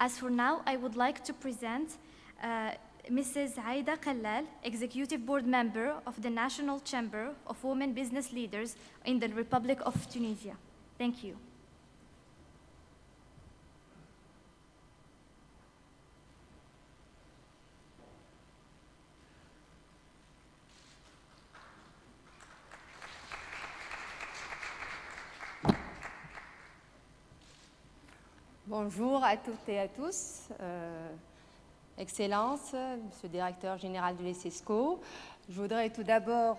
As for now, I would like to present Mrs. Aida Kallal, Executive Board Member of the National Chamber of Women Business Leaders in the Republic of Tunisia. Thank you. Bonjour à toutes et à tous. Excellence, Monsieur le Directeur Général de l'ESESCO, je voudrais tout d'abord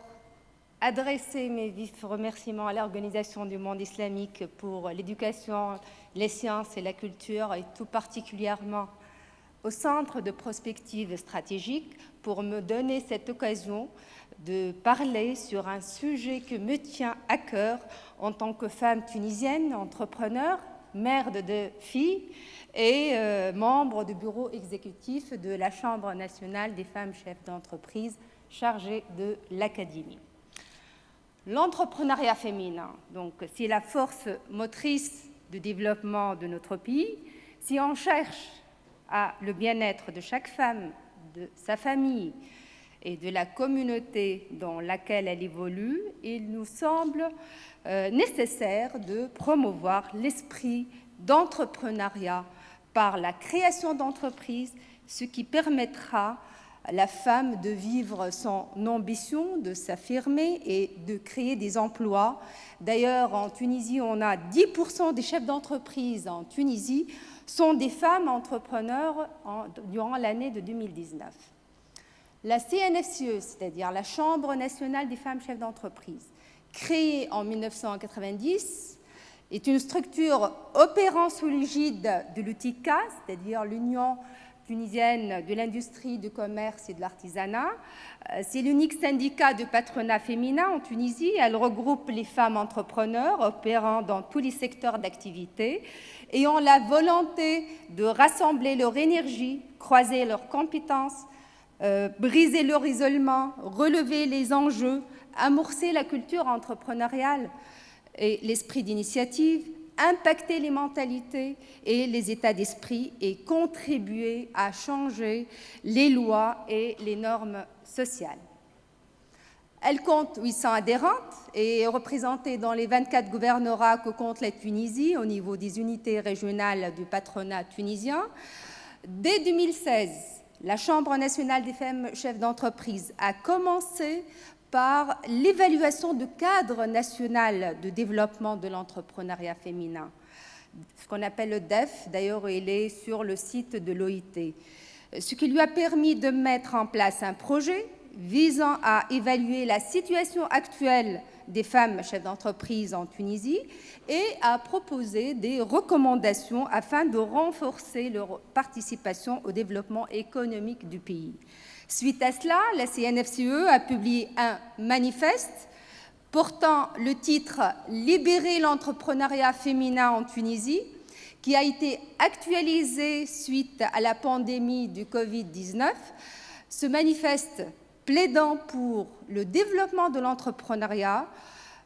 adresser mes vifs remerciements à l'Organisation du monde islamique pour l'éducation, les sciences et la culture, et tout particulièrement au Centre de prospective stratégique pour me donner cette occasion de parler sur un sujet qui me tient à cœur en tant que femme tunisienne, entrepreneur, mère de 2 filles et membre du bureau exécutif de la Chambre nationale des femmes chefs d'entreprise chargée de l'académie. L'entrepreneuriat féminin, donc, c'est la force motrice du développement de notre pays. Si on cherche à le bien-être de chaque femme, de sa famille et de la communauté dans laquelle elle évolue, il nous semble nécessaire de promouvoir l'esprit d'entrepreneuriat par la création d'entreprises, ce qui permettra à la femme de vivre son ambition, de s'affirmer et de créer des emplois. D'ailleurs, en Tunisie, on a 10% des chefs d'entreprise en Tunisie sont des femmes entrepreneurs durant l'année de 2019. La CNFCE, c'est-à-dire la Chambre nationale des femmes chefs d'entreprise, créée en 1990, est une structure opérant sous l'égide de l'UTICA, c'est-à-dire l'Union tunisienne de l'industrie, du commerce et de l'artisanat. C'est l'unique syndicat de patronat féminin en Tunisie. Elle regroupe les femmes entrepreneurs opérant dans tous les secteurs d'activité et ont la volonté de rassembler leur énergie, croiser leurs compétences, briser leur isolement, relever les enjeux, amorcer la culture entrepreneuriale et l'esprit d'initiative, impacter les mentalités et les états d'esprit et contribuer à changer les lois et les normes sociales. Elle compte 800 adhérentes et est représentée dans les 24 gouvernorats que compte la Tunisie au niveau des unités régionales du patronat tunisien. Dès 2016, la Chambre nationale des femmes chefs d'entreprise a commencé par l'évaluation du cadre national de développement de l'entrepreneuriat féminin, ce qu'on appelle le DEF. D'ailleurs, il est sur le site de l'OIT, ce qui lui a permis de mettre en place un projet visant à évaluer la situation actuelle des femmes chefs d'entreprise en Tunisie et à proposer des recommandations afin de renforcer leur participation au développement économique du pays. Suite à cela, la CNFCE a publié un manifeste portant le titre « Libérer l'entrepreneuriat féminin en Tunisie », qui a été actualisé suite à la pandémie du Covid-19. Ce manifeste plaidant pour le développement de l'entrepreneuriat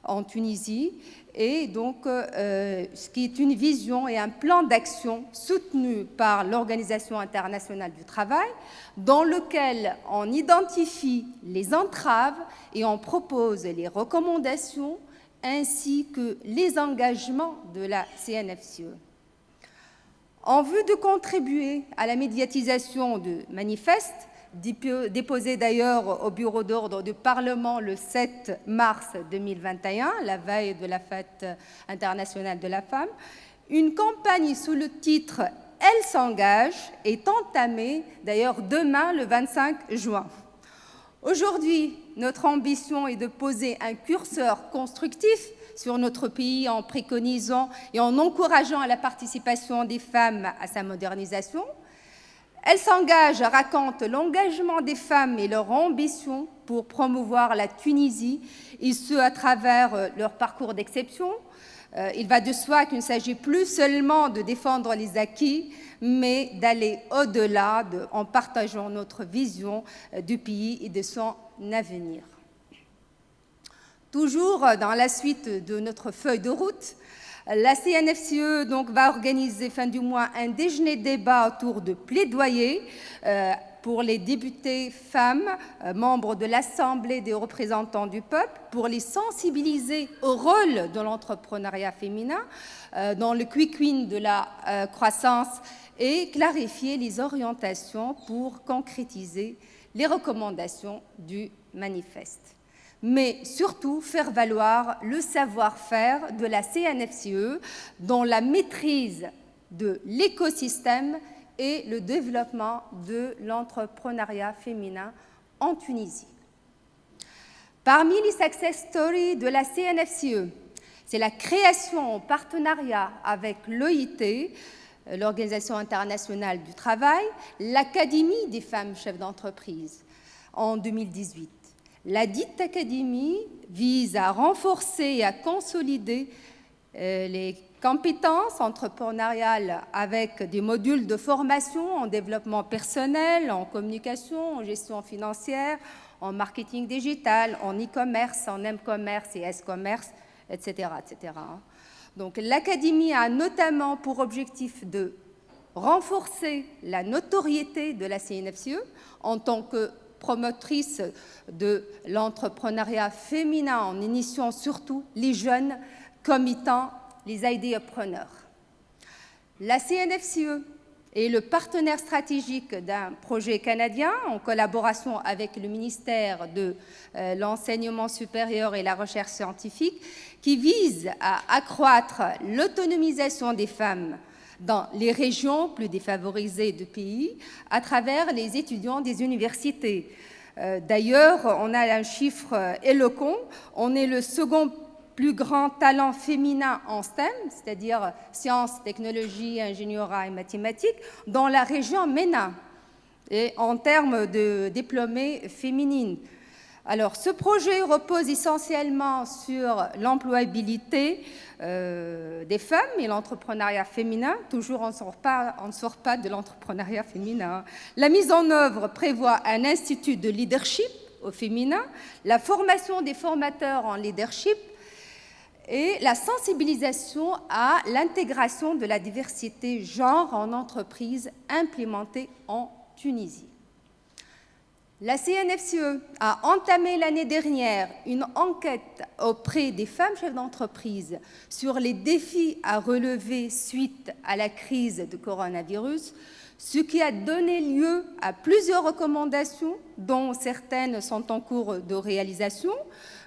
en Tunisie et donc ce qui est une vision et un plan d'action soutenu par l'Organisation internationale du travail dans lequel on identifie les entraves et on propose les recommandations ainsi que les engagements de la CNFCE. En vue de contribuer à la médiatisation du manifeste, déposé d'ailleurs au bureau d'ordre du Parlement le 7 mars 2021, la veille de la fête internationale de la femme, une campagne sous le titre « Elle s'engage » est entamée d'ailleurs demain, le 25 juin. Aujourd'hui, notre ambition est de poser un curseur constructif sur notre pays en préconisant et en encourageant la participation des femmes à sa modernisation. Elle s'engage, raconte l'engagement des femmes et leur ambition pour promouvoir la Tunisie, et ce à travers leur parcours d'exception. Il va de soi qu'il ne s'agit plus seulement de défendre les acquis, mais d'aller au-delà en partageant notre vision du pays et de son avenir. Toujours dans la suite de notre feuille de route, La CNFCE donc, va organiser fin du mois un déjeuner-débat autour de plaidoyer pour les députés femmes, membres de l'Assemblée des représentants du peuple, pour les sensibiliser au rôle de l'entrepreneuriat féminin dans le quick win de la croissance et clarifier les orientations pour concrétiser les recommandations du manifeste. Mais surtout faire valoir le savoir-faire de la CNFCE dans la maîtrise de l'écosystème et le développement de l'entrepreneuriat féminin en Tunisie. Parmi les success stories de la CNFCE, c'est la création en partenariat avec l'OIT, l'Organisation internationale du travail, l'Académie des femmes chefs d'entreprise en 2018. La dite académie vise à renforcer et à consolider les compétences entrepreneuriales avec des modules de formation en développement personnel, en communication, en gestion financière, en marketing digital, en e-commerce, en m-commerce et s-commerce, etc., etc. Donc l'Académie a notamment pour objectif de renforcer la notoriété de la CNFCE en tant que promotrice de l'entrepreneuriat féminin en initiant surtout les jeunes comme étant les idéopreneurs. La CNFCE est le partenaire stratégique d'un projet canadien en collaboration avec le ministère de l'Enseignement supérieur et la recherche scientifique qui vise à accroître l'autonomisation des femmes dans les régions plus défavorisées du pays à travers les étudiants des universités. D'ailleurs, on a un chiffre éloquent, on est le second plus grand talent féminin en STEM, c'est-à-dire sciences, technologies, ingénierie et mathématiques, dans la région MENA, et en termes de diplômées féminines. Alors, ce projet repose essentiellement sur l'employabilité des femmes et l'entrepreneuriat féminin. Toujours, on ne sort pas de l'entrepreneuriat féminin. La mise en œuvre prévoit un institut de leadership au féminin, la formation des formateurs en leadership, et la sensibilisation à l'intégration de la diversité genre en entreprise implémentée en Tunisie. La CNFCE a entamé l'année dernière une enquête auprès des femmes chefs d'entreprise sur les défis à relever suite à la crise du coronavirus, ce qui a donné lieu à plusieurs recommandations, dont certaines sont en cours de réalisation.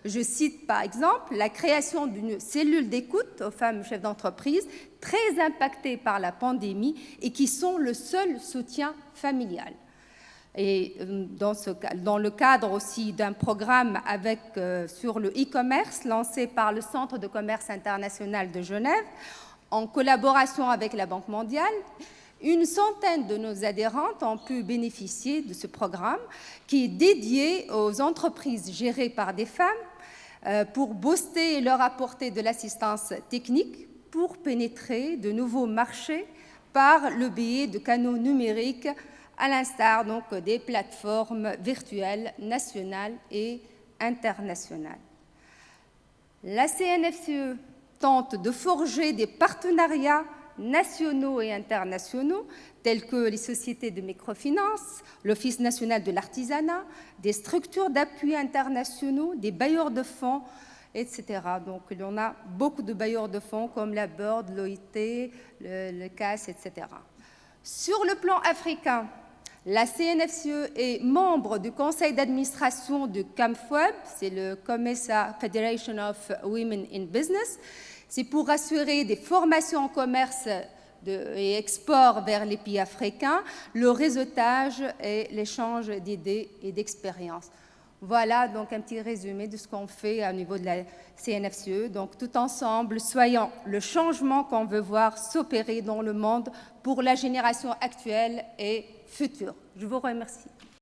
Je cite par exemple la création d'une cellule d'écoute aux femmes chefs d'entreprise très impactées par la pandémie et qui sont le seul soutien familial. Et dans le cadre aussi d'un programme sur le e-commerce lancé par le Centre de commerce international de Genève, en collaboration avec la Banque mondiale, une centaine de nos adhérentes ont pu bénéficier de ce programme qui est dédié aux entreprises gérées par des femmes pour booster et leur apporter de l'assistance technique pour pénétrer de nouveaux marchés par le biais de canaux numériques à l'instar donc des plateformes virtuelles nationales et internationales. La CNFCE tente de forger des partenariats nationaux et internationaux, tels que les sociétés de microfinance, l'Office national de l'artisanat, des structures d'appui internationaux, des bailleurs de fonds, etc. Donc, il y en a beaucoup de bailleurs de fonds comme la BIRD, l'OIT, le CAS, etc. Sur le plan africain, la CNFCE est membre du conseil d'administration de CAMFWEB, c'est le COMESA Federation of Women in Business. C'est pour assurer des formations en commerce et export vers les pays africains, le réseautage et l'échange d'idées et d'expériences. Voilà donc un petit résumé de ce qu'on fait au niveau de la CNFCE. Donc tout ensemble, soyons le changement qu'on veut voir s'opérer dans le monde pour la génération actuelle et future. Je vous remercie.